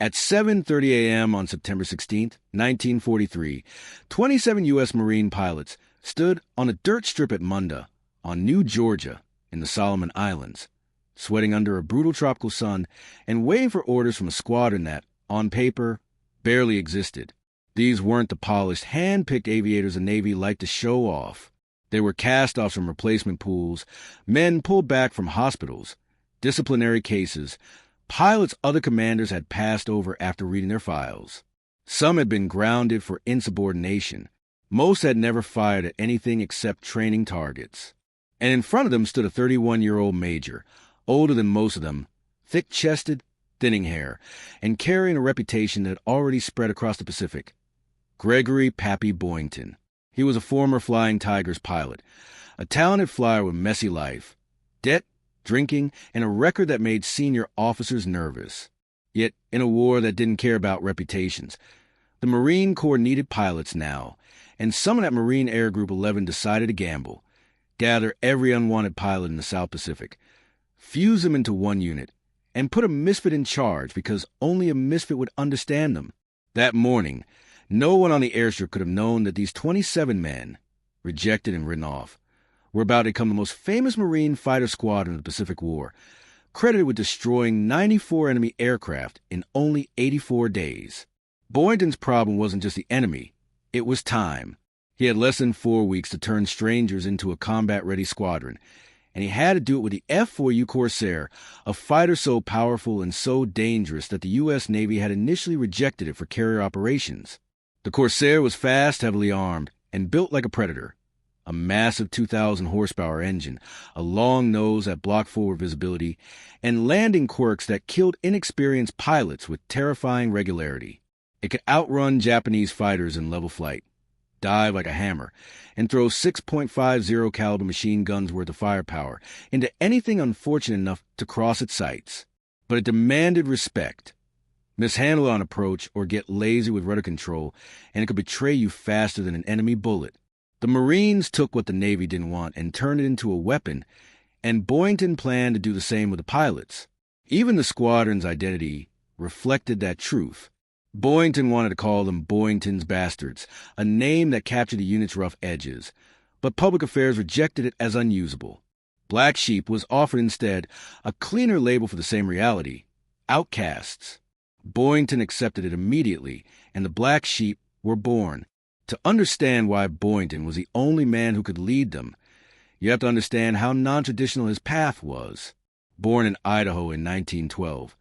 At 7:30 a.m. on September 16, 1943, 27 U.S. Marine pilots stood on a dirt strip at Munda, on New Georgia, in the Solomon Islands, sweating under a brutal tropical sun and waiting for orders from a squadron that, on paper, barely existed. These weren't the polished, hand-picked aviators the Navy liked to show off. They were cast-offs from replacement pools, men pulled back from hospitals, disciplinary cases, pilots other commanders had passed over after reading their files. Some had been grounded for insubordination. Most had never fired at anything except training targets. And in front of them stood a 31-year-old major, older than most of them, thick-chested, thinning hair, and carrying a reputation that had already spread across the Pacific. Gregory Pappy Boyington. He was a former Flying Tigers pilot, a talented flyer with messy life, debt, drinking, and a record that made senior officers nervous. Yet, in a war that didn't care about reputations, the Marine Corps needed pilots now, and someone at Marine Air Group 11 decided to gamble, gather every unwanted pilot in the South Pacific, fuse them into one unit, and put a misfit in charge because only a misfit would understand them. That morning, no one on the airstrip could have known that these 27 men, rejected and written off, were about to become the most famous Marine fighter squadron of the Pacific War, credited with destroying 94 enemy aircraft in only 84 days. Boynton's problem wasn't just the enemy, it was time. He had less than 4 weeks to turn strangers into a combat-ready squadron, and he had to do it with the F4U Corsair, a fighter so powerful and so dangerous that the U.S. Navy had initially rejected it for carrier operations. The Corsair was fast, heavily armed, and built like a Predator. A massive 2,000 horsepower engine, a long nose that blocked forward visibility, and landing quirks that killed inexperienced pilots with terrifying regularity. It could outrun Japanese fighters in level flight, dive like a hammer, and throw 6.50 caliber machine guns worth of firepower into anything unfortunate enough to cross its sights. But it demanded respect. Mishandle on approach or get lazy with rudder control, and it could betray you faster than an enemy bullet. The Marines took what the Navy didn't want and turned it into a weapon, and Boyington planned to do the same with the pilots. Even the squadron's identity reflected that truth. Boyington wanted to call them Boyington's Bastards, a name that captured the unit's rough edges, but public affairs rejected it as unusable. Black Sheep was offered instead a cleaner label for the same reality, Outcasts. Boyington accepted it immediately, and the Black Sheep were born. To understand why Boyington was the only man who could lead them, you have to understand how non-traditional his path was. Born in Idaho in 1912,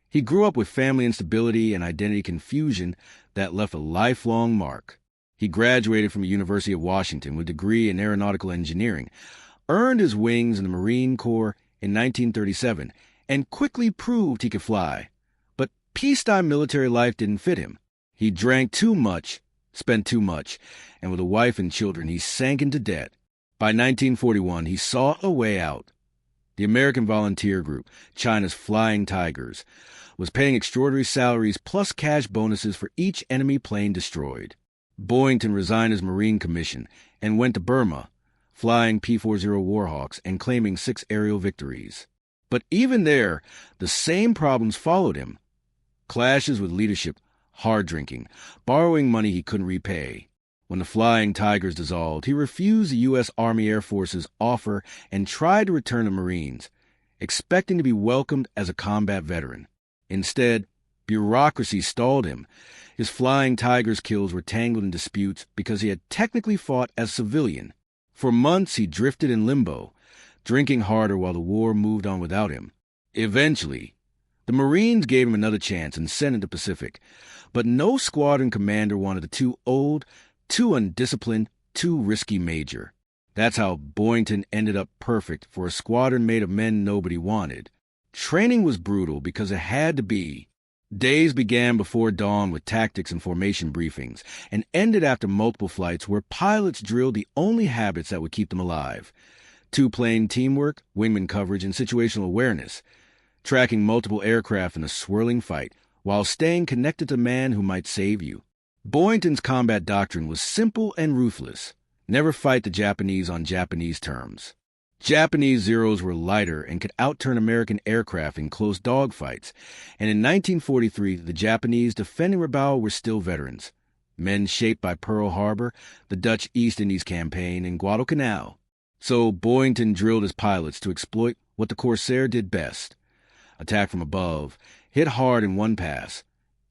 he grew up with family instability and identity confusion that left a lifelong mark. He graduated from the University of Washington with a degree in aeronautical engineering, earned his wings in the Marine Corps in 1937, and quickly proved he could fly. But peacetime military life didn't fit him. He drank too much, spent too much, and with a wife and children, he sank into debt. By 1941, he saw a way out. The American Volunteer Group, China's Flying Tigers, was paying extraordinary salaries plus cash bonuses for each enemy plane destroyed. Boyington resigned his Marine commission and went to Burma, flying P-40 Warhawks and claiming 6 aerial victories. But even there, the same problems followed him. Clashes with leadership, hard drinking, borrowing money he couldn't repay. When the Flying Tigers dissolved, he refused the U.S. Army Air Force's offer and tried to return to Marines, expecting to be welcomed as a combat veteran. Instead, bureaucracy stalled him. His Flying Tigers kills were tangled in disputes because he had technically fought as civilian. For months he drifted in limbo, drinking harder while the war moved on without him. Eventually, the Marines gave him another chance and sent him to Pacific, but no squadron commander wanted a too old, too undisciplined, too risky major. That's how Boyington ended up perfect for a squadron made of men nobody wanted. Training was brutal because it had to be. Days began before dawn with tactics and formation briefings, and ended after multiple flights where pilots drilled the only habits that would keep them alive: two-plane teamwork, wingman coverage, and situational awareness, tracking multiple aircraft in a swirling fight while staying connected to the man who might save you. Boyington's combat doctrine was simple and ruthless. Never fight the Japanese on Japanese terms. Japanese Zeros were lighter and could outturn American aircraft in close dogfights, and in 1943 the Japanese defending Rabaul were still veterans, men shaped by Pearl Harbor, the Dutch East Indies Campaign, and Guadalcanal. So Boyington drilled his pilots to exploit what the Corsair did best: attack from above, hit hard in one pass,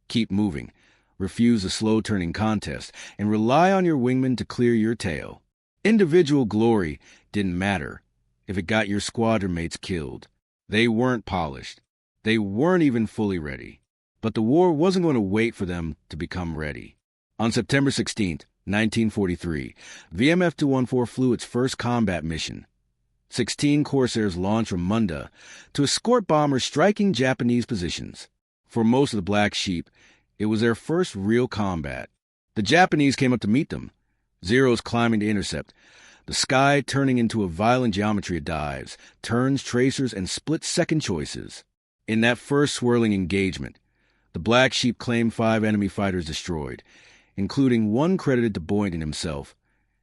keep moving, refuse a slow-turning contest, and rely on your wingmen to clear your tail. Individual glory didn't matter if it got your squadron mates killed. They weren't polished. They weren't even fully ready. But the war wasn't going to wait for them to become ready. On September 16, 1943, VMF-214 flew its first combat mission. 16 Corsairs launched from Munda to escort bombers striking Japanese positions. For most of the Black Sheep, it was their first real combat. The Japanese came up to meet them, Zeros climbing to intercept, the sky turning into a violent geometry of dives, turns, tracers, and split-second choices. In that first swirling engagement, the Black Sheep claimed 5 enemy fighters destroyed, including one credited to Boyington himself,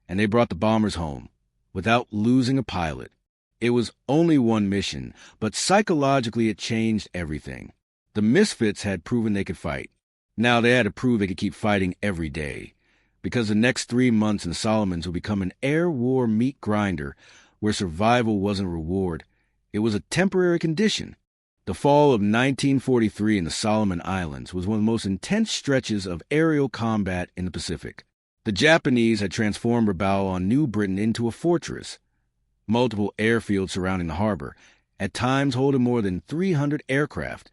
and they brought the bombers home, without losing a pilot. It was only one mission, but psychologically it changed everything. The misfits had proven they could fight. Now they had to prove they could keep fighting every day, because the next 3 months in Solomons would become an air war meat grinder where survival wasn't a reward. It was a temporary condition. The fall of 1943 in the Solomon Islands was one of the most intense stretches of aerial combat in the Pacific. The Japanese had transformed Rabaul on New Britain into a fortress. Multiple airfields surrounding the harbor, at times holding more than 300 aircraft,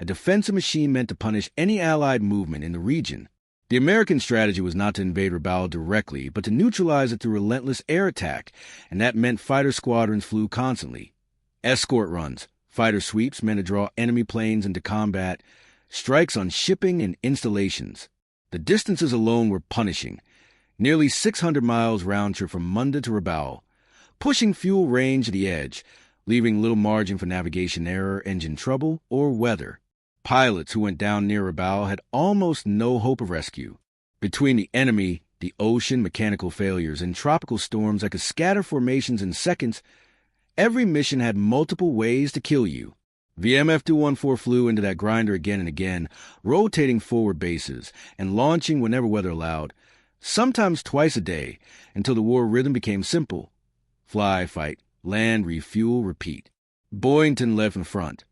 a defensive machine meant to punish any Allied movement in the region. The American strategy was not to invade Rabaul directly, but to neutralize it through relentless air attack, and that meant fighter squadrons flew constantly. Escort runs, fighter sweeps meant to draw enemy planes into combat, strikes on shipping and installations. The distances alone were punishing. Nearly 600 miles round trip from Munda to Rabaul, pushing fuel range to the edge, leaving little margin for navigation error, engine trouble, or weather. Pilots who went down near Rabaul had almost no hope of rescue. Between the enemy, the ocean, mechanical failures, and tropical storms that could scatter formations in seconds, every mission had multiple ways to kill you. VMF-214 flew into that grinder again and again, rotating forward bases and launching whenever weather allowed, sometimes twice a day, until the war rhythm became simple. Fly, fight, land, refuel, repeat. Boyington led from front,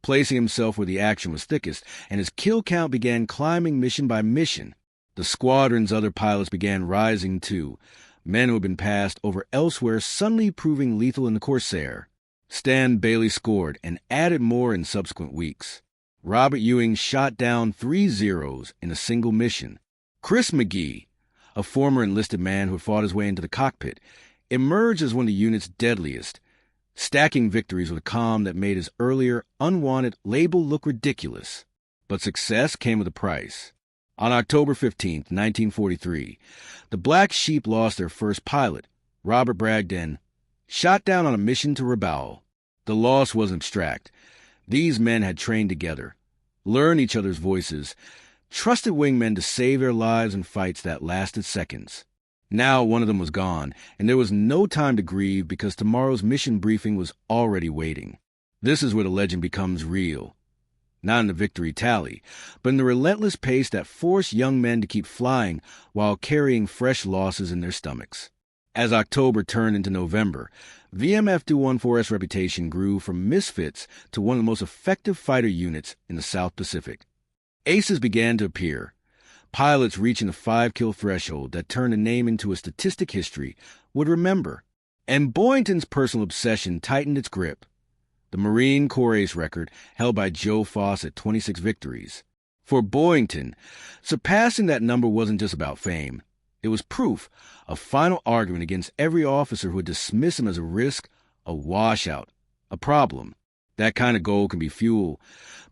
placing himself where the action was thickest, and his kill count began climbing mission by mission. The squadron's other pilots began rising too, men who had been passed over elsewhere suddenly proving lethal in the Corsair. Stan Bailey scored and added more in subsequent weeks. Robert Ewing shot down 3 Zeros in a single mission. Chris McGee, a former enlisted man who had fought his way into the cockpit, emerged as one of the unit's deadliest, stacking victories with a calm that made his earlier, unwanted label look ridiculous. But success came with a price. On October 15, 1943, the Black Sheep lost their first pilot, Robert Bragdon, shot down on a mission to Rabaul. The loss wasn't abstract. These men had trained together, learned each other's voices, trusted wingmen to save their lives in fights that lasted seconds. Now one of them was gone, and there was no time to grieve because tomorrow's mission briefing was already waiting. This is where the legend becomes real. Not in the victory tally, but in the relentless pace that forced young men to keep flying while carrying fresh losses in their stomachs. As October turned into November, VMF-214's reputation grew from misfits to one of the most effective fighter units in the South Pacific. Aces began to appear, pilots reaching the 5-kill threshold that turned a name into a statistic history would remember. And Boyington's personal obsession tightened its grip. The Marine Corps ace record held by Joe Foss at 26 victories. For Boyington, surpassing that number wasn't just about fame. It was proof, a final argument against every officer who would dismiss him as a risk, a washout, a problem. That kind of goal can be fuel,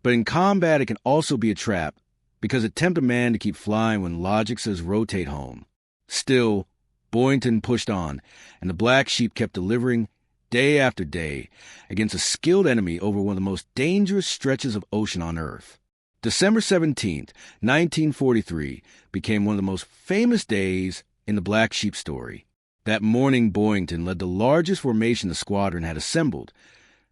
but in combat it can also be a trap, because it tempts a man to keep flying when logic says rotate home. Still, Boyington pushed on, and the Black Sheep kept delivering day after day against a skilled enemy over one of the most dangerous stretches of ocean on Earth. December 17th, 1943 became one of the most famous days in the Black Sheep story. That morning, Boyington led the largest formation the squadron had assembled,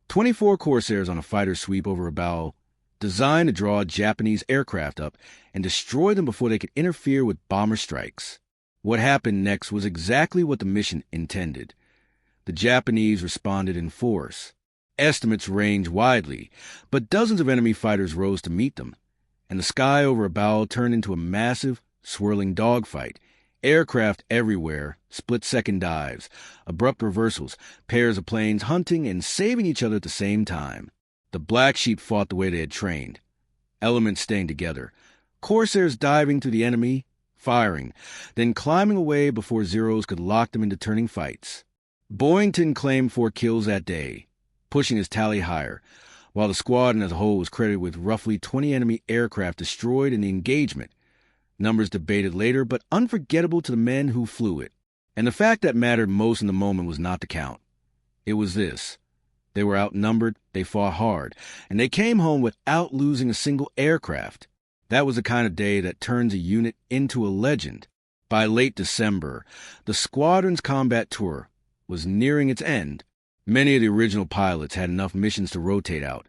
24 Corsairs on a fighter sweep over Rabaul, designed to draw Japanese aircraft up and destroy them before they could interfere with bomber strikes. What happened next was exactly what the mission intended. The Japanese responded in force. Estimates range widely, but dozens of enemy fighters rose to meet them, and the sky over Rabaul turned into a massive, swirling dogfight. Aircraft everywhere, split-second dives, abrupt reversals, pairs of planes hunting and saving each other at the same time. The Black Sheep fought the way they had trained, elements staying together, Corsairs diving through the enemy, firing, then climbing away before Zeros could lock them into turning fights. Boyington claimed 4 kills that day, pushing his tally higher, while the squadron as a whole was credited with roughly 20 enemy aircraft destroyed in the engagement. Numbers debated later, but unforgettable to the men who flew it. And the fact that mattered most in the moment was not the count. It was this. They were outnumbered, they fought hard, and they came home without losing a single aircraft. That was the kind of day that turns a unit into a legend. By late December, the squadron's combat tour was nearing its end. Many of the original pilots had enough missions to rotate out,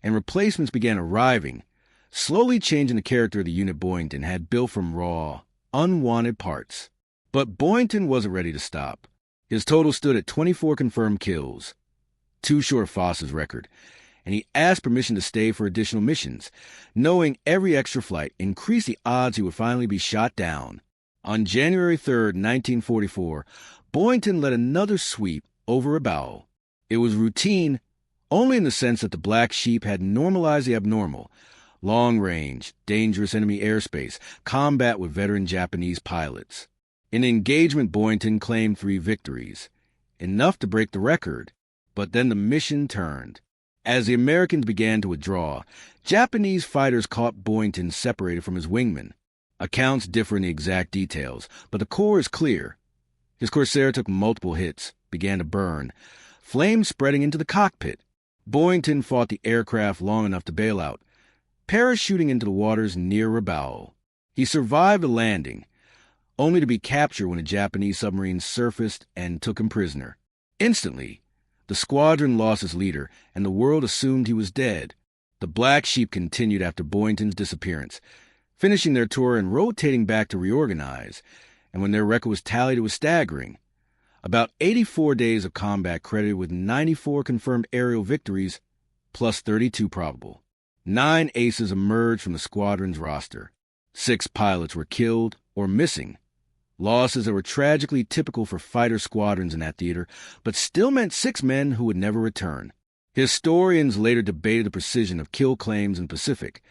and replacements began arriving, slowly changing the character of the unit Boyington had built from raw, unwanted parts. But Boyington wasn't ready to stop. His total stood at 24 confirmed kills, 2 short of Foss's record, and he asked permission to stay for additional missions, knowing every extra flight increased the odds he would finally be shot down. On January 3rd, 1944, Boyington led another sweep over Rabaul. It was routine, only in the sense that the Black Sheep had normalized the abnormal. Long-range, dangerous enemy airspace, combat with veteran Japanese pilots. In engagement, Boyington claimed 3 victories, enough to break the record. But then the mission turned. As the Americans began to withdraw, Japanese fighters caught Boyington separated from his wingmen. Accounts differ in the exact details, but the core is clear. His Corsair took multiple hits, began to burn, flames spreading into the cockpit. Boyington fought the aircraft long enough to bail out, parachuting into the waters near Rabaul. He survived the landing, only to be captured when a Japanese submarine surfaced and took him prisoner. Instantly, the squadron lost its leader, and the world assumed he was dead. The Black Sheep continued after Boyington's disappearance, finishing their tour and rotating back to reorganize, and when their record was tallied, it was staggering. About 84 days of combat credited with 94 confirmed aerial victories, plus 32 probable. 9 aces emerged from the squadron's roster. 6 pilots were killed or missing. Losses that were tragically typical for fighter squadrons in that theater, but still meant 6 men who would never return. Historians later debated the precision of kill claims in the Pacific,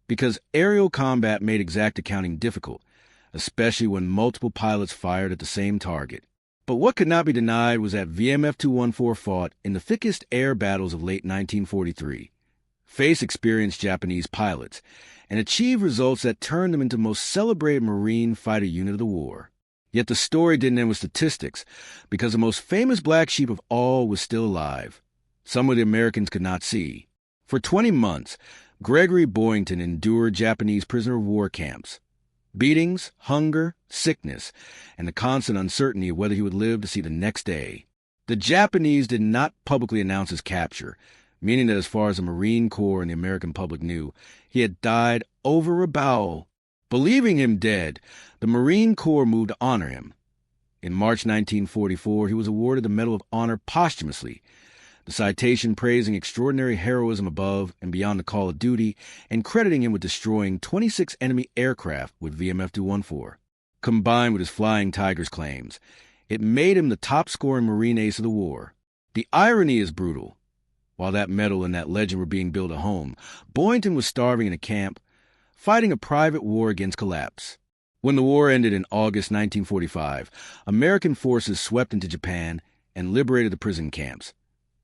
because aerial combat made exact accounting difficult, especially when multiple pilots fired at the same target. But what could not be denied was that VMF-214 fought in the thickest air battles of late 1943. Faced experienced Japanese pilots, and achieved results that turned them into the most celebrated Marine fighter unit of the war. Yet the story didn't end with statistics, because the most famous Black Sheep of all was still alive, someone the Americans could not see. For 20 months, Gregory Boyington endured Japanese prisoner of war camps, beatings, hunger, sickness, and the constant uncertainty of whether he would live to see the next day. The Japanese did not publicly announce his capture, meaning that as far as the Marine Corps and the American public knew, he had died over Rabaul. Believing him dead, the Marine Corps moved to honor him. In March 1944, he was awarded the Medal of Honor posthumously, the citation praising extraordinary heroism above and beyond the call of duty and crediting him with destroying 26 enemy aircraft with VMF-214. Combined with his Flying Tigers claims, it made him the top-scoring Marine ace of the war. The irony is brutal. While that medal and that legend were being built at home, Boyington was starving in a camp, fighting a private war against collapse. When the war ended in August 1945, American forces swept into Japan and liberated the prison camps,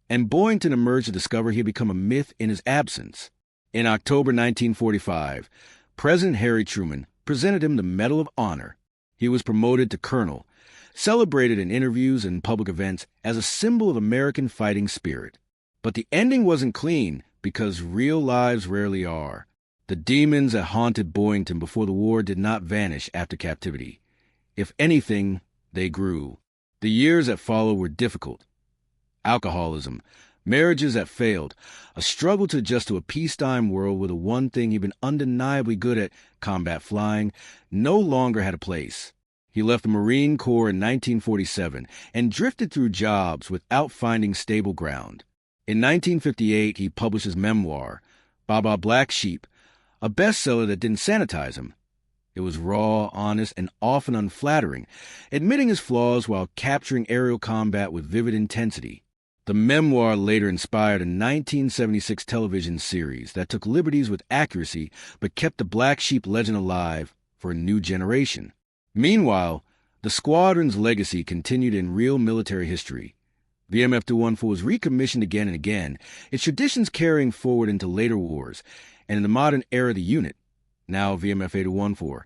and Boyington emerged to discover he had become a myth in his absence. In October 1945, President Harry Truman presented him the Medal of Honor. He was promoted to colonel, celebrated in interviews and public events as a symbol of American fighting spirit. But the ending wasn't clean, because real lives rarely are. The demons that haunted Boyington before the war did not vanish after captivity. If anything, they grew. The years that followed were difficult. Alcoholism, marriages that failed, a struggle to adjust to a peacetime world where the one thing he'd been undeniably good at, combat flying, no longer had a place. He left the Marine Corps in 1947 and drifted through jobs without finding stable ground. In 1958, he published his memoir, Baba Black Sheep, a bestseller that didn't sanitize him. It was raw, honest, and often unflattering, admitting his flaws while capturing aerial combat with vivid intensity. The memoir later inspired a 1976 television series that took liberties with accuracy but kept the Black Sheep legend alive for a new generation. Meanwhile, the Squadron's legacy continued in real military history. VMF 214 was recommissioned again and again, its traditions carrying forward into later wars, and in the modern era the unit, now VMF 8214,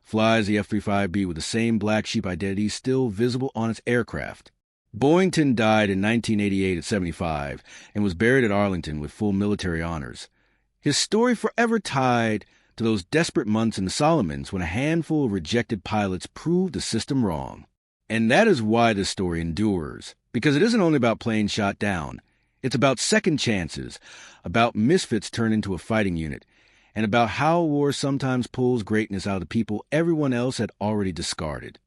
flies the F-35B with the same Black Sheep identity still visible on its aircraft. Boyington died in 1988 at 75 and was buried at Arlington with full military honors. His story forever tied to those desperate months in the Solomons when a handful of rejected pilots proved the system wrong. And that is why this story endures, because it isn't only about planes shot down. It's about second chances, about misfits turned into a fighting unit, and about how war sometimes pulls greatness out of the people everyone else had already discarded.